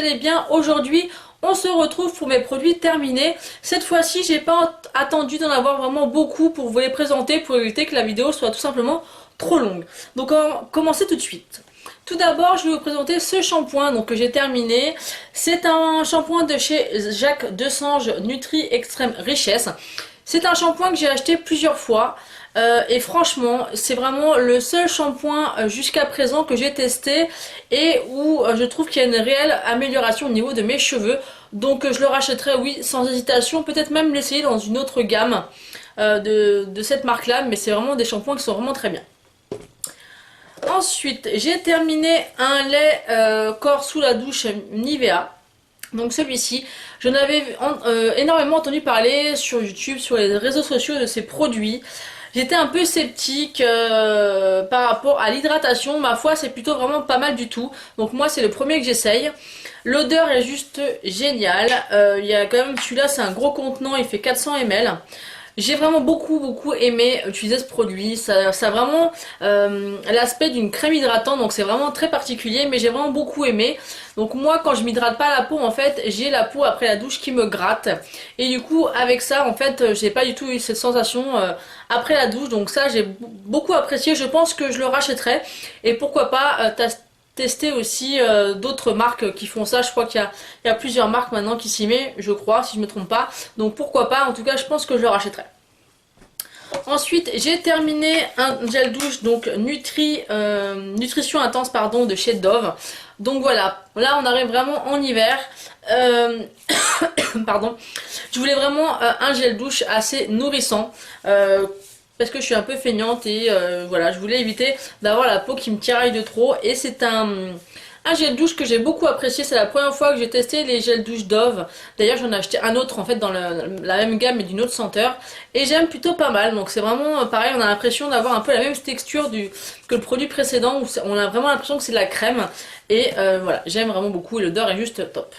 allez bien. Aujourd'hui on se retrouve pour mes produits terminés. Cette fois-ci j'ai pas attendu d'en avoir vraiment beaucoup pour vous les présenter, pour éviter que la vidéo soit tout simplement trop longue. Donc on va commencer tout de suite. Tout d'abord, je vais vous présenter ce shampoing donc, que j'ai terminé. C'est un shampoing de chez Jacques Desange Nutri Extrême Richesse. C'est un shampoing que j'ai acheté plusieurs fois. Et franchement, c'est vraiment le seul shampoing jusqu'à présent que j'ai testé et où je trouve qu'il y a une réelle amélioration au niveau de mes cheveux. Donc je le rachèterai, oui, sans hésitation. Peut-être même l'essayer dans une autre gamme de cette marque-là. Mais c'est vraiment des shampoings qui sont vraiment très bien. Ensuite, j'ai terminé un lait corps sous la douche Nivea. Donc celui-ci, j'en avais énormément entendu parler sur YouTube, sur les réseaux sociaux de ces produits. J'étais un peu sceptique par rapport à l'hydratation. Ma foi, c'est plutôt vraiment pas mal du tout. Donc moi, c'est le premier que j'essaye. L'odeur est juste géniale. Il y a quand même, celui-là, c'est un gros contenant. Il fait 400 ml. J'ai vraiment beaucoup aimé utiliser ce produit. Ça a vraiment l'aspect d'une crème hydratante, donc c'est vraiment très particulier, mais j'ai vraiment beaucoup aimé. Donc moi, quand je m'hydrate pas la peau, en fait, j'ai la peau après la douche qui me gratte. Et du coup, avec ça, en fait, j'ai pas du tout eu cette sensation après la douche. Donc ça, j'ai beaucoup apprécié. Je pense que je le rachèterai. Et pourquoi pas tester aussi d'autres marques qui font ça. Je crois qu'il y a plusieurs marques maintenant qui s'y met, je crois, si je me trompe pas. Donc pourquoi pas, en tout cas je pense que je le rachèterai. Ensuite j'ai terminé un gel douche donc Nutrition Intense pardon, de chez Dove. Donc voilà, là on arrive vraiment en hiver. Pardon. Je voulais vraiment un gel douche assez nourrissant. Parce que je suis un peu feignante et voilà, je voulais éviter d'avoir la peau qui me tiraille de trop. Et c'est un gel douche que j'ai beaucoup apprécié. C'est la première fois que j'ai testé les gels douche Dove. D'ailleurs j'en ai acheté un autre en fait dans la même gamme mais d'une autre senteur. Et j'aime plutôt pas mal. Donc c'est vraiment pareil, on a l'impression d'avoir un peu la même texture que le produit précédent. Où on a vraiment l'impression que c'est de la crème. Et voilà, j'aime vraiment beaucoup et l'odeur est juste top.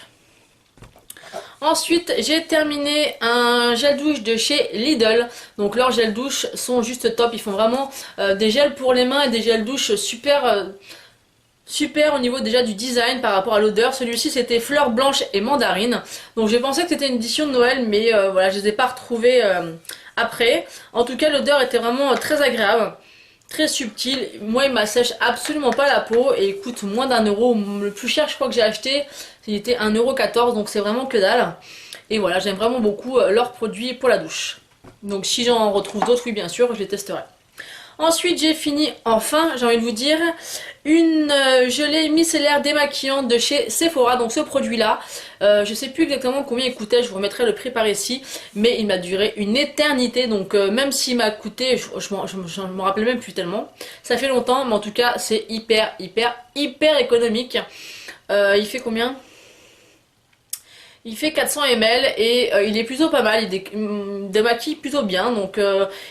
Ensuite, j'ai terminé un gel douche de chez Lidl. Donc leurs gels douche sont juste top. Ils font vraiment des gels pour les mains et des gels douche super au niveau déjà du design par rapport à l'odeur. Celui-ci c'était fleur blanche et mandarine. Donc j'ai pensé que c'était une édition de Noël, mais voilà, je les ai pas retrouvés après. En tout cas, l'odeur était vraiment très agréable. Très subtil, moi il m'assèche absolument pas la peau et il coûte moins d'1 euro. Le plus cher je crois que j'ai acheté il était 1,14 € donc c'est vraiment que dalle. Et voilà, j'aime vraiment beaucoup leurs produits pour la douche. Donc si j'en retrouve d'autres, oui bien sûr, je les testerai. Ensuite j'ai fini enfin, j'ai envie de vous dire, une gelée micellaire démaquillante de chez Sephora. Donc ce produit là, je sais plus exactement combien il coûtait, je vous remettrai le prix par ici. Mais il m'a duré une éternité, donc même s'il m'a coûté, je me rappelle même plus tellement. Ça fait longtemps, mais en tout cas c'est hyper économique. Il fait combien ? Il fait 400 ml et il est plutôt pas mal, il démaquille plutôt bien. Donc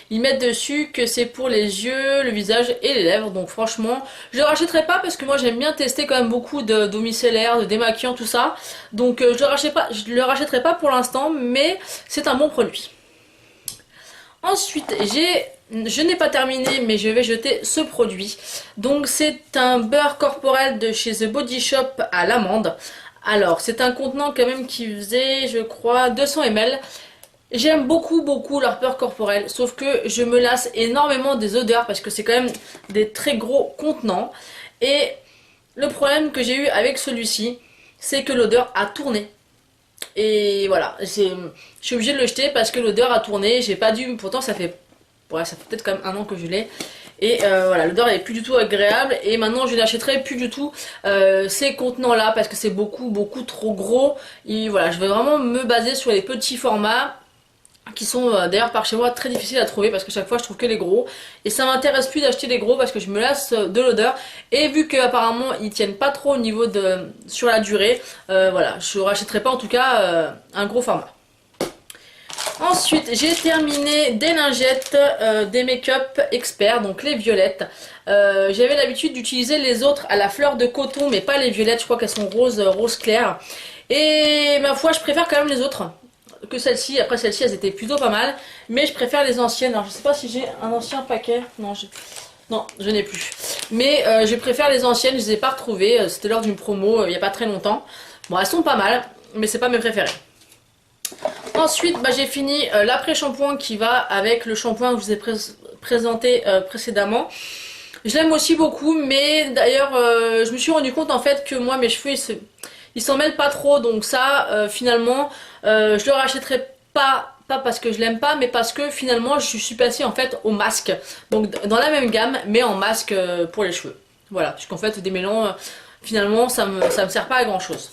ils mettent dessus que c'est pour les yeux, le visage et les lèvres. Donc franchement, je le rachèterai pas parce que moi j'aime bien tester quand même beaucoup de micellaires, de démaquillants, tout ça. Donc je le rachèterai pas pour l'instant, mais c'est un bon produit. Ensuite, je n'ai pas terminé, mais je vais jeter ce produit. Donc c'est un beurre corporel de chez The Body Shop à l'amande. Alors, c'est un contenant quand même qui faisait, je crois, 200 ml. J'aime beaucoup leur beurre corporel, sauf que je me lasse énormément des odeurs parce que c'est quand même des très gros contenants. Et le problème que j'ai eu avec celui-ci, c'est que l'odeur a tourné. Et voilà, je suis obligée de le jeter parce que l'odeur a tourné. J'ai pas dû, pourtant ça fait peut-être quand même 1 an que je l'ai. Et voilà, l'odeur est plus du tout agréable. Et maintenant je n'achèterai plus du tout ces contenants là parce que c'est beaucoup trop gros. Et voilà, je vais vraiment me baser sur les petits formats qui sont d'ailleurs par chez moi très difficiles à trouver parce que chaque fois je trouve que les gros. Et ça m'intéresse plus d'acheter les gros parce que je me lasse de l'odeur. Et vu qu'apparemment ils tiennent pas trop au niveau sur la durée, voilà, je rachèterai pas en tout cas un gros format. Ensuite, j'ai terminé des lingettes, des make-up experts, donc les violettes. J'avais l'habitude d'utiliser les autres à la fleur de coton, mais pas les violettes, je crois qu'elles sont rose clair. Et ma foi, je préfère quand même les autres que celles-ci. Après, celles-ci, elles étaient plutôt pas mal, mais je préfère les anciennes. Alors, je sais pas si j'ai un ancien paquet. Non, je n'ai plus. Mais je préfère les anciennes, je les ai pas retrouvées. C'était lors d'une promo il n'y a pas très longtemps. Bon, elles sont pas mal, mais c'est pas mes préférées. Ensuite, bah, j'ai fini l'après-shampoing qui va avec le shampoing que je vous ai présenté précédemment. Je l'aime aussi beaucoup, mais d'ailleurs, je me suis rendu compte en fait que moi, mes cheveux, ils s'en mêlent pas trop. Donc ça, finalement, je le rachèterai pas parce que je l'aime pas, mais parce que finalement, je suis passée en fait au masque. Donc dans la même gamme, mais en masque pour les cheveux. Voilà, puisqu'en fait, des mélans, finalement, ça me sert pas à grand chose.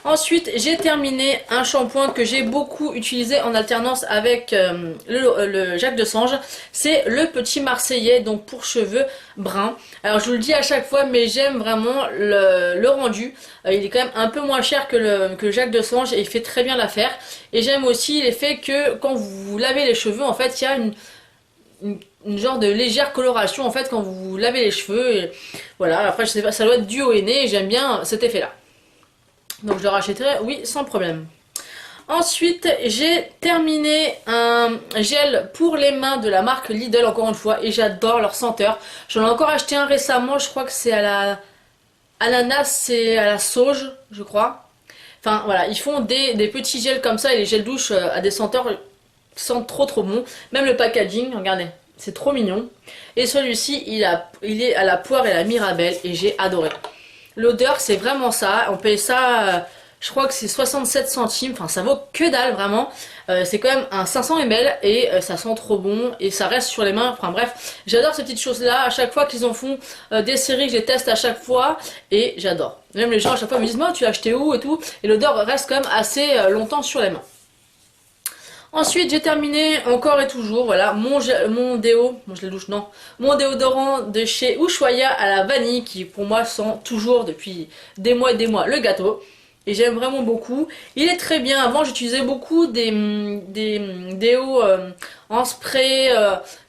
Ensuite, j'ai terminé un shampoing que j'ai beaucoup utilisé en alternance avec le Jacques de Sange. C'est le petit Marseillais, donc pour cheveux bruns. Alors je vous le dis à chaque fois, mais j'aime vraiment le rendu. Il est quand même un peu moins cher que le Jacques de Sange et il fait très bien l'affaire. Et j'aime aussi l'effet que quand vous lavez les cheveux, en fait, il y a une genre de légère coloration en fait quand vous lavez les cheveux. Et voilà, après je sais pas, ça doit être dû au henné et j'aime bien cet effet là. Donc je le rachèterai, oui, sans problème. Ensuite, j'ai terminé un gel pour les mains de la marque Lidl, encore une fois, et j'adore leur senteur. J'en ai encore acheté un récemment, je crois que c'est à la ananas et à la sauge, je crois. Enfin voilà, ils font des petits gels comme ça et les gels douche à des senteurs qui sentent trop bon. Même le packaging, regardez, c'est trop mignon. Et celui-ci, il est à la poire et à la mirabelle et j'ai adoré. L'odeur, c'est vraiment ça. On paye ça, je crois que c'est 67 centimes. Enfin, ça vaut que dalle, vraiment. C'est quand même un 500 ml et ça sent trop bon et ça reste sur les mains. Enfin bref, j'adore ces petites choses-là. À chaque fois qu'ils en font des séries, je les teste à chaque fois et j'adore. Même les gens à chaque fois me disent, moi, tu l'as acheté où et tout. Et l'odeur reste quand même assez longtemps sur les mains. Ensuite, j'ai terminé encore et toujours, voilà, mon déo, mon gel douche, non, mon déodorant de chez Ushuaïa à la vanille qui pour moi sent toujours depuis des mois et des mois le gâteau. Et j'aime vraiment beaucoup. Il est très bien. Avant, j'utilisais beaucoup des déos en spray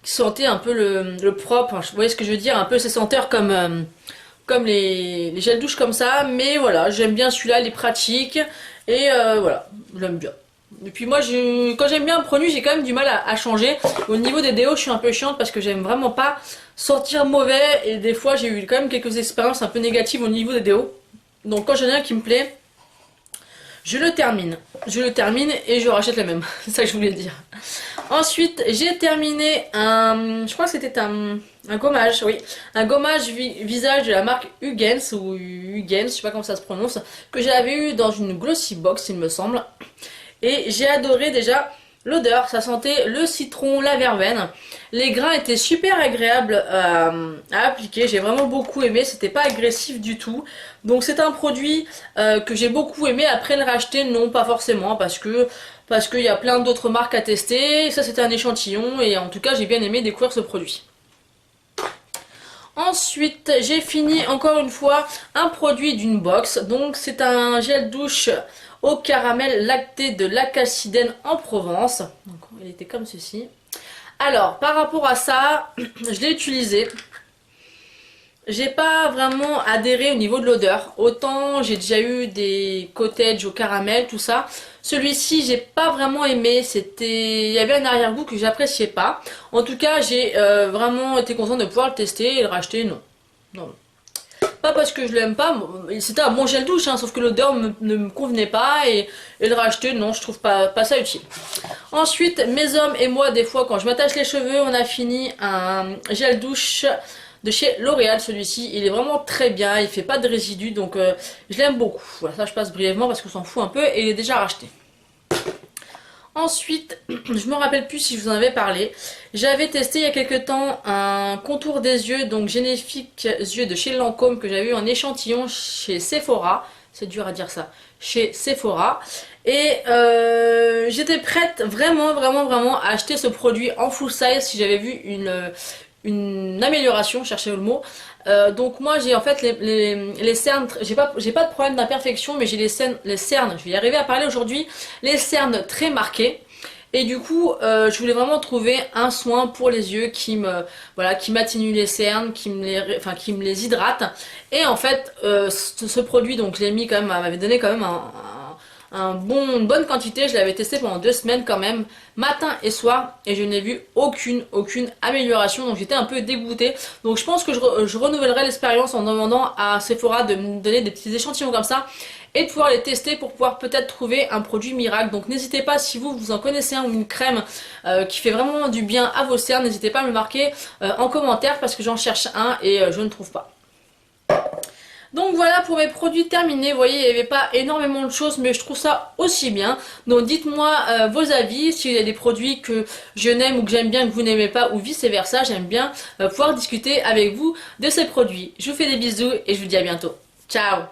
qui sentaient un peu le propre. Vous voyez ce que je veux dire? Un peu ces senteurs comme les gels douche comme ça. Mais voilà, j'aime bien celui-là, il est pratique. Et voilà, j'aime bien. Et puis moi, quand j'aime bien un produit, j'ai quand même du mal à changer. Au niveau des déos, je suis un peu chiante parce que j'aime vraiment pas sentir mauvais. Et des fois, j'ai eu quand même quelques expériences un peu négatives au niveau des déos. Donc quand j'en ai un qui me plaît, je le termine. Je le termine et je rachète le même. C'est ça que je voulais dire. Ensuite, j'ai terminé je crois que c'était un gommage, oui. Un gommage visage de la marque Hugens ou Hugens, je sais pas comment ça se prononce. Que j'avais eu dans une glossy box, il me semble. Et j'ai adoré déjà l'odeur, ça sentait le citron, la verveine. Les grains étaient super agréables à appliquer, j'ai vraiment beaucoup aimé, c'était pas agressif du tout. Donc c'est un produit que j'ai beaucoup aimé. Après le racheter, non pas forcément, parce qu'il y a plein d'autres marques à tester. Ça c'était un échantillon et en tout cas j'ai bien aimé découvrir ce produit. Ensuite, j'ai fini encore une fois un produit d'une box. Donc c'est un gel douche au caramel lacté de l'Acacidène en Provence. Donc il était comme ceci. Alors, par rapport à ça, je l'ai utilisé. J'ai pas vraiment adhéré au niveau de l'odeur. Autant j'ai déjà eu des cottage au caramel, tout ça. Celui-ci, j'ai pas vraiment aimé. Il y avait un arrière-goût que j'appréciais pas. En tout cas, j'ai vraiment été contente de pouvoir le tester et le racheter. Non. Non. Pas parce que je l'aime pas, c'était un bon gel douche, hein, sauf que l'odeur ne me convenait pas et le racheter, non, je trouve pas ça utile. Ensuite, mes hommes et moi, des fois, quand je m'attache les cheveux, on a fini un gel douche de chez L'Oréal. Celui-ci, il est vraiment très bien, il fait pas de résidus, donc je l'aime beaucoup. Voilà, ça je passe brièvement parce qu'on s'en fout un peu et il est déjà racheté. Ensuite, je me rappelle plus si je vous en avais parlé, j'avais testé il y a quelques temps un contour des yeux, donc Génifique yeux de chez Lancôme que j'avais eu en échantillon chez Sephora, c'est dur à dire ça, chez Sephora. Et j'étais prête vraiment à acheter ce produit en full size si j'avais vu une amélioration, cherchez le mot. Donc moi j'ai en fait les cernes, j'ai pas de problème d'imperfection, mais j'ai les cernes, je vais y arriver à parler aujourd'hui, les cernes très marquées. Et du coup je voulais vraiment trouver un soin pour les yeux qui m'atténue les cernes, qui me les hydrate. Et en fait ce produit, donc je l'ai mis quand même, m'avait donné quand même une bonne quantité. Je l'avais testé pendant 2 semaines quand même, matin et soir, et je n'ai vu aucune amélioration, donc j'étais un peu dégoûtée. Donc je pense que je renouvellerai l'expérience en demandant à Sephora de me donner des petits échantillons comme ça et de pouvoir les tester pour pouvoir peut-être trouver un produit miracle. Donc n'hésitez pas, si vous en connaissez un ou une crème qui fait vraiment du bien à vos cernes, n'hésitez pas à me le marquer en commentaire parce que j'en cherche un et je ne trouve pas. Donc voilà pour mes produits terminés, vous voyez il n'y avait pas énormément de choses mais je trouve ça aussi bien. Donc dites-moi vos avis, s'il y a des produits que je n'aime ou que j'aime bien que vous n'aimez pas ou vice versa, j'aime bien pouvoir discuter avec vous de ces produits. Je vous fais des bisous et je vous dis à bientôt. Ciao!